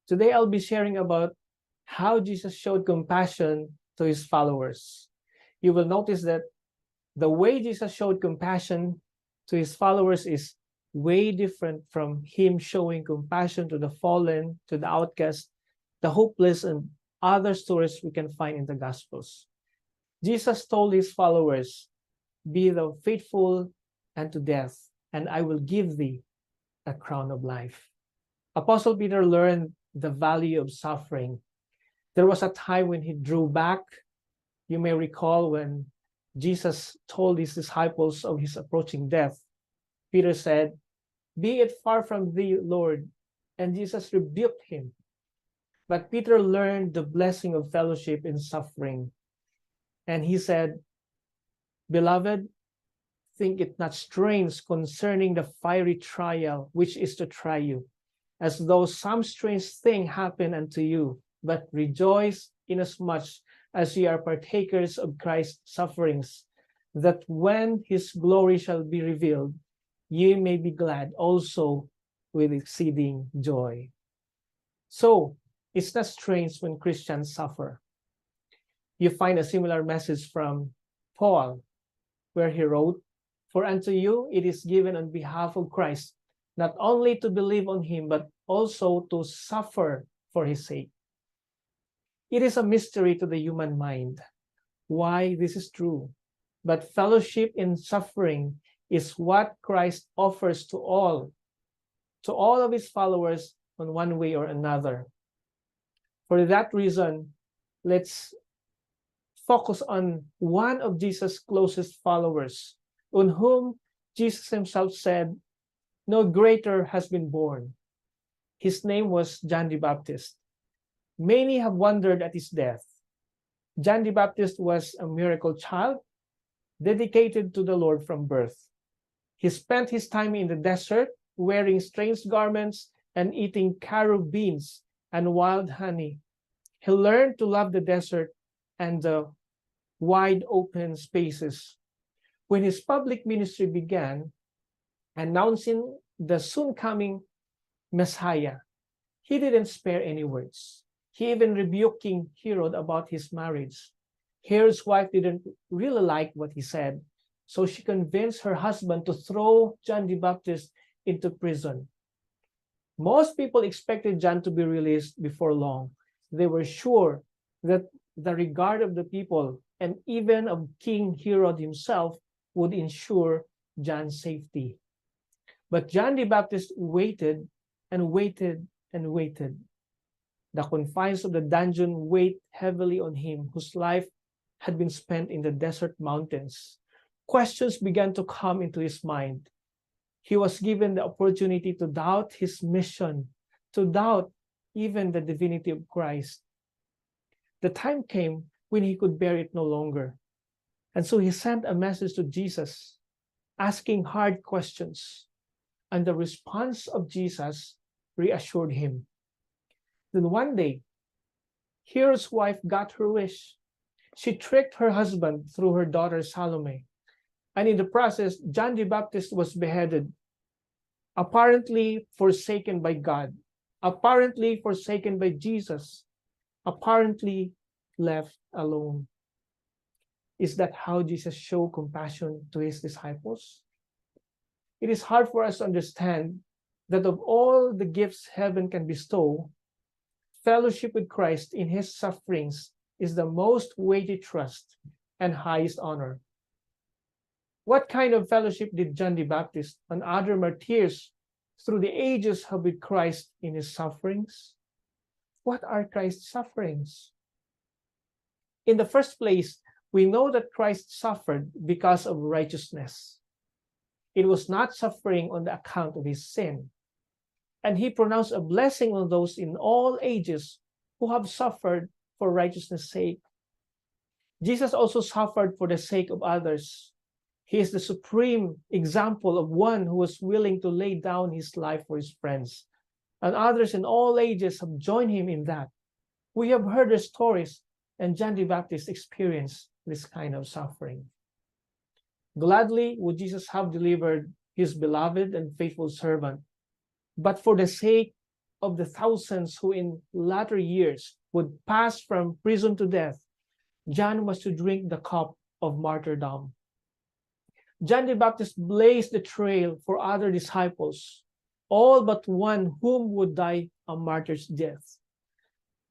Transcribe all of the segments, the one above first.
Today I'll be sharing about how Jesus showed compassion to his followers. You will notice that the way Jesus showed compassion to his followers is way different from him showing compassion to the fallen, to the outcast, the hopeless, and other stories we can find in the Gospels. Jesus told his followers, "Be thou faithful unto death, and I will give thee a crown of life." Apostle Peter learned the value of suffering. There was a time when he drew back. You may recall when Jesus told his disciples of his approaching death. Peter said, "Be it far from thee, Lord." And Jesus rebuked him. But Peter learned the blessing of fellowship in suffering. And he said, "Beloved, think it not strange concerning the fiery trial which is to try you, as though some strange thing happened unto you, but rejoice inasmuch as ye are partakers of Christ's sufferings, that when his glory shall be revealed, ye may be glad also with exceeding joy." So, it's not strange when Christians suffer. You find a similar message from Paul, where he wrote, "For unto you it is given on behalf of Christ, not only to believe on him, but also to suffer for his sake." It is a mystery to the human mind why this is true, but fellowship in suffering is what Christ offers to all of his followers in one way or another. For that reason, let's focus on one of Jesus' closest followers, on whom Jesus himself said, "No greater has been born." His name was John the Baptist. Many have wondered at his death. John the Baptist was a miracle child, dedicated to the Lord from birth. He spent his time in the desert, wearing strange garments and eating carob beans and wild honey. He learned to love the desert and the wide open spaces. When his public ministry began, announcing the soon coming Messiah, he didn't spare any words. He even rebuked King Herod about his marriage. Herod's wife didn't really like what he said, so she convinced her husband to throw John the Baptist into prison. Most people expected John to be released before long. They were sure that the regard of the people and even of King Herod himself would ensure John's safety. But John the Baptist waited and waited and waited. The confines of the dungeon weighed heavily on him, whose life had been spent in the desert mountains. Questions began to come into his mind. He was given the opportunity to doubt his mission, to doubt even the divinity of Christ. The time came when he could bear it no longer. And so he sent a message to Jesus, asking hard questions. And the response of Jesus reassured him. Then one day, Herod's wife got her wish. She tricked her husband through her daughter Salome. And in the process, John the Baptist was beheaded, apparently forsaken by God, apparently forsaken by Jesus, apparently left alone. Is that how Jesus showed compassion to his disciples? It is hard for us to understand that of all the gifts heaven can bestow, fellowship with Christ in his sufferings is the most weighty trust and highest honor. What kind of fellowship did John the Baptist and other martyrs through the ages have with Christ in his sufferings? What are Christ's sufferings? In the first place, we know that Christ suffered because of righteousness. It was not suffering on the account of his sin. And he pronounced a blessing on those in all ages who have suffered for righteousness' sake. Jesus also suffered for the sake of others. He is the supreme example of one who was willing to lay down his life for his friends. And others in all ages have joined him in that. We have heard their stories, and John the Baptist experienced this kind of suffering. Gladly would Jesus have delivered his beloved and faithful servant, but for the sake of the thousands who in latter years would pass from prison to death, John was to drink the cup of martyrdom. John the Baptist blazed the trail for other disciples, all but one whom would die a martyr's death.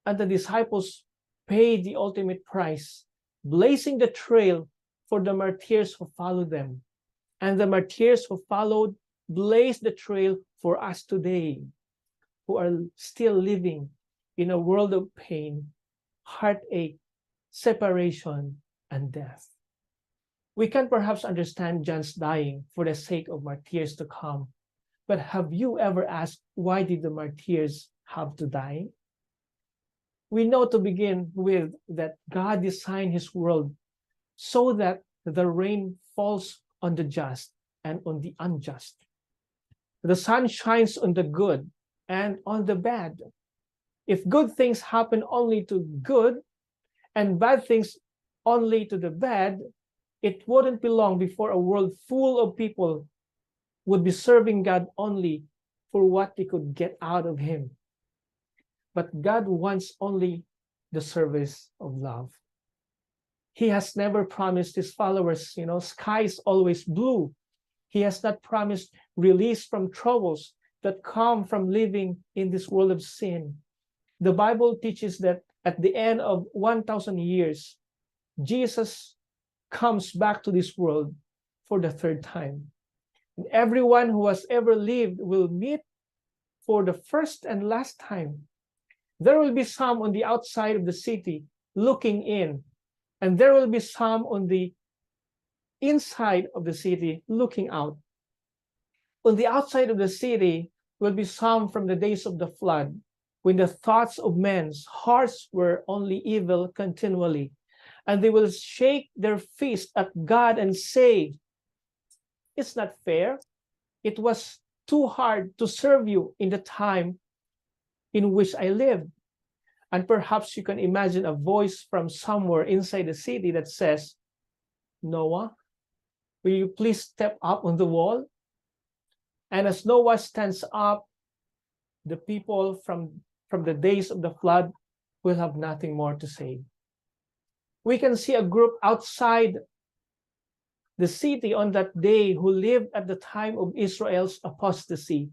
And the disciples paid the ultimate price, blazing the trail for the martyrs who followed them. And the martyrs who followed blazed the trail for us today, who are still living in a world of pain, heartache, separation, and death. We can perhaps understand John's dying for the sake of martyrs to come, but have you ever asked, why did the martyrs have to die? We know to begin with that God designed his world so that the rain falls on the just and on the unjust. The sun shines on the good and on the bad. If good things happen only to good and bad things only to the bad, it wouldn't be long before a world full of people would be serving God only for what they could get out of him. But God wants only the service of love. He has never promised his followers, skies always blue. He has not promised release from troubles that come from living in this world of sin. The Bible teaches that at the end of 1,000 years, Jesus comes back to this world for the third time. And everyone who has ever lived will meet for the first and last time. There will be some on the outside of the city looking in, and there will be some on the inside of the city looking out. On the outside of the city will be some from the days of the flood, when the thoughts of men's hearts were only evil continually. And they will shake their fist at God and say, it's not fair. It was too hard to serve you in the time in which I lived. And perhaps you can imagine a voice from somewhere inside the city that says, Noah, will you please step up on the wall? And as Noah stands up, the people from the days of the flood will have nothing more to say. We can see a group outside the city on that day who lived at the time of Israel's apostasy,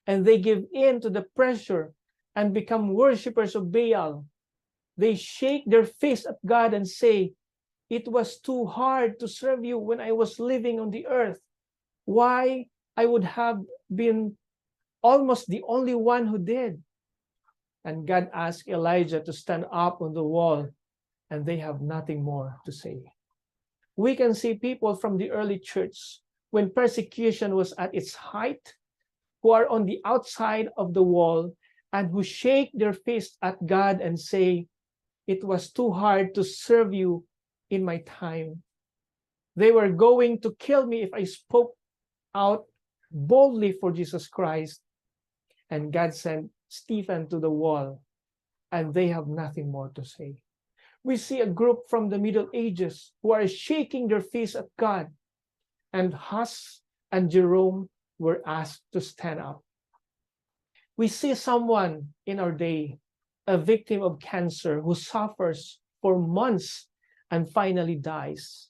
and they give in to the pressure and become worshippers of Baal. They shake their fist at God and say, it was too hard to serve you when I was living on the earth. Why I would have been almost the only one who did. And God asked Elijah to stand up on the wall, and they have nothing more to say. We can see people from the early church, when persecution was at its height, who are on the outside of the wall and who shake their fist at God and say, it was too hard to serve you in my time. They were going to kill me if I spoke out boldly for Jesus Christ. And God sent Stephen to the wall, and they have nothing more to say. We see a group from the Middle Ages who are shaking their fists at God, and Huss and Jerome were asked to stand up. We see someone in our day, a victim of cancer, who suffers for months and finally dies.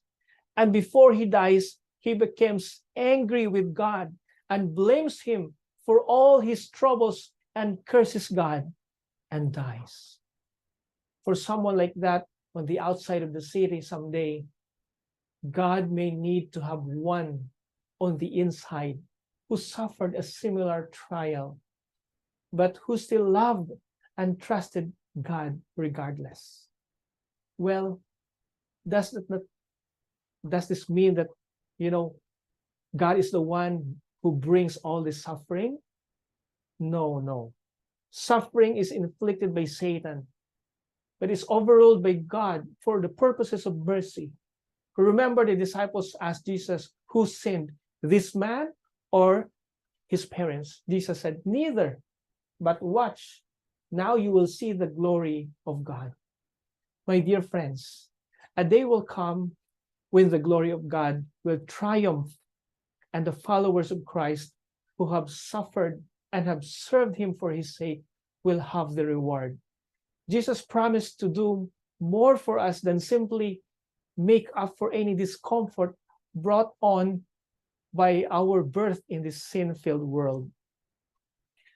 And before he dies, he becomes angry with God and blames him for all his troubles and curses God and dies. For someone like that on the outside of the city someday, God may need to have one on the inside who suffered a similar trial, but who still loved and trusted God regardless. Well, does this mean that, God is the one who brings all this suffering? No. Suffering is inflicted by Satan, but it's overruled by God for the purposes of mercy. Remember, the disciples asked Jesus, who sinned, this man or his parents? Jesus said, neither. But watch, now you will see the glory of God. My dear friends, a day will come when the glory of God will triumph, and the followers of Christ who have suffered and have served him for his sake will have the reward. Jesus promised to do more for us than simply make up for any discomfort brought on by our birth in this sin-filled world.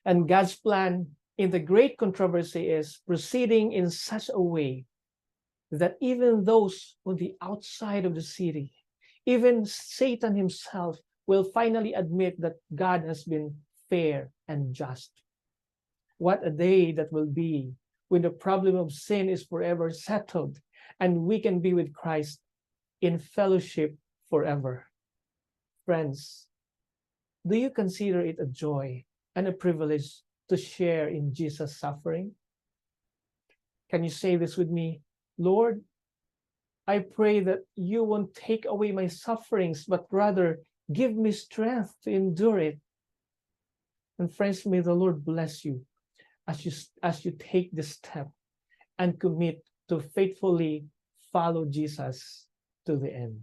And God's plan in the great controversy is proceeding in such a way that even those on the outside of the city, even Satan himself, will finally admit that God has been fair and just. What a day that will be when the problem of sin is forever settled and we can be with Christ in fellowship forever. Friends, do you consider it a joy and a privilege to share in Jesus' suffering? Can you say this with me? Lord, I pray that you won't take away my sufferings, but rather give me strength to endure it. And friends, may the Lord bless you as you take this step and commit to faithfully follow Jesus to the end.